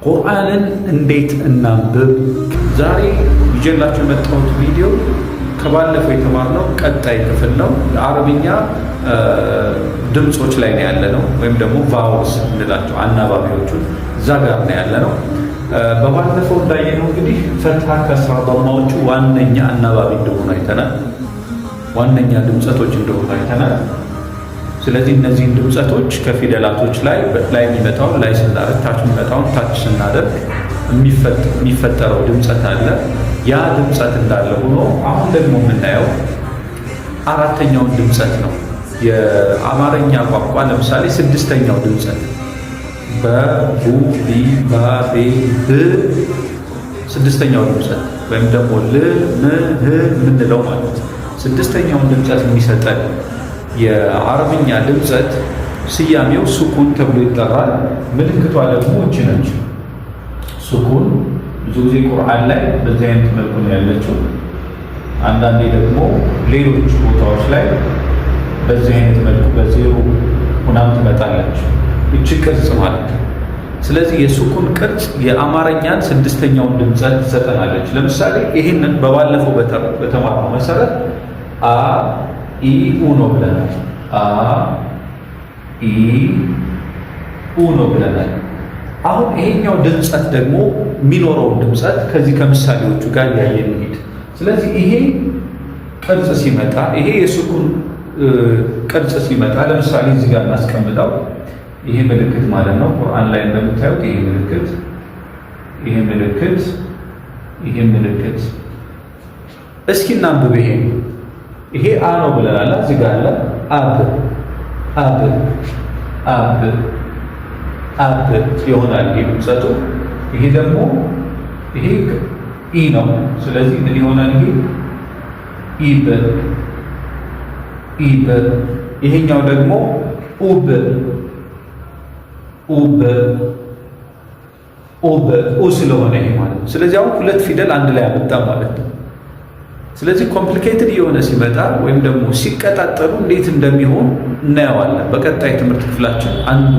ቁርአንን እንዴት እናንብብ? ዛሬ ይዤላችሁ የመጣሁት ቪዲዮ ከባለፈው የተማርነው ቀጣይ ክፍል ነው። የአረብኛ ድምጾች ላይ ነው ያለነው፣ ወይም ደግሞ ቫውልስ እንላቸው አናባቢዎቹን እዛ ጋር ነው ያለነው። በባለፈው እንዳየነው እንግዲህ ፈትሃ፣ ከስራ፣ ضማዎቹ ዋነኛ አናባቢ እንደሆኑ አይተናል። ዋነኛ ድምጸቶች እንደሆኑ አይተናል። ስለዚህ እነዚህን ድምጸቶች ከፊደላቶች ላይ የሚመጣውን ላይ ስናደርግ፣ ታች የሚመጣውን ታች ስናደርግ የሚፈጠረው ድምጸት አለ። ያ ድምጸት እንዳለ ሆኖ አሁን ደግሞ የምናየው አራተኛውን ድምጸት ነው። የአማርኛ ቋንቋ ለምሳሌ ስድስተኛው ድምጸት በ፣ ቡ፣ ቢ፣ ባ፣ ቤ፣ ብ ስድስተኛው ድምጸት ወይም ደግሞ ል፣ ም፣ ህ የምንለው ማለት ነው። ስድስተኛውን ድምጸት የሚሰጠን የአረብኛ ድምጸት ስያሜው ሱኩን ተብሎ ይጠራል። ምልክቷ ደግሞ እቺ ነች። ሱኩን ብዙ ጊዜ ቁርአን ላይ በዚህ አይነት መልኩ ነው ያለችው። አንዳንዴ ደግሞ ሌሎች ቦታዎች ላይ በዚህ አይነት መልኩ በዜሮ ሁናም ትመጣለች። እቺ ቅርጽ ማለት ነው። ስለዚህ የሱኩን ቅርጽ የአማርኛን ስድስተኛውን ድምጸት ትሰጠናለች። ለምሳሌ ይህንን በባለፈው በተማርነው መሰረት አ ኢ ኡ ነው ብለናል። አ ኢ ኡ ነው ብለናል። አሁን ይሄኛው ድምጸት ደግሞ የሚኖረውን ድምጸት ከዚህ ከምሳሌዎቹ ጋር ያየን እንሂድ። ስለዚህ ይሄ ቅርጽ ሲመጣ፣ ይሄ የሱኩን ቅርጽ ሲመጣ ለምሳሌ እዚህ ጋር እናስቀምጠው። ይሄ ምልክት ማለት ነው። ቁርአን ላይ እንደምታዩት ይሄ ምልክት፣ ይሄ ምልክት፣ ይሄ ምልክት። እስኪ እናንብብ። ይሄ አ ነው ብለናል። እዚህ ጋር አለ አብ፣ አብ፣ አብ፣ አብ ይሆናል ይሄ ድምጸቱ። ይሄ ደግሞ ይሄ ኢ ነው። ስለዚህ ምን ይሆናል? ይሄ ኢብ፣ ኢብ። ይሄኛው ደግሞ ኡብ፣ ኡብ፣ ኡብ፣ ኡ ስለሆነ ይሄ ማለት ነው። ስለዚህ አሁን ሁለት ፊደል አንድ ላይ አመጣ ማለት ነው። ስለዚህ ኮምፕሊኬትድ የሆነ ሲመጣ ወይም ደግሞ ሲቀጣጠሉ እንዴት እንደሚሆን እናየዋለን። በቀጣይ ትምህርት ክፍላችን አንዱ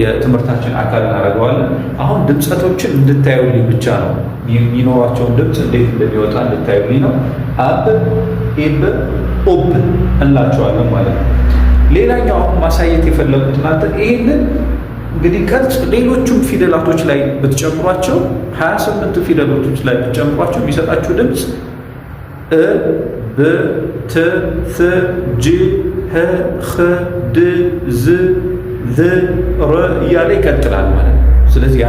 የትምህርታችን አካል እናደርገዋለን። አሁን ድምጸቶችን እንድታዩልኝ ብቻ ነው፣ የሚኖራቸውን ድምፅ እንዴት እንደሚወጣ እንድታዩልኝ ነው። አብ፣ ኢብ፣ ኡብ እንላቸዋለን ማለት ነው። ሌላኛው አሁን ማሳየት የፈለጉት እናንተ ይህንን እንግዲህ ቅርጽ ሌሎቹም ፊደላቶች ላይ ብትጨምሯቸው 28 ፊደላቶች ላይ ብትጨምሯቸው የሚሰጣችሁ ድምፅ እ፣ ብ፣ ት፣ ት፣ ጅ፣ ህ፣ ኽ፣ ድ፣ ዝ፣ ዝ፣ ረ እያለ ይቀጥላል ማለት ነው። ስለዚህ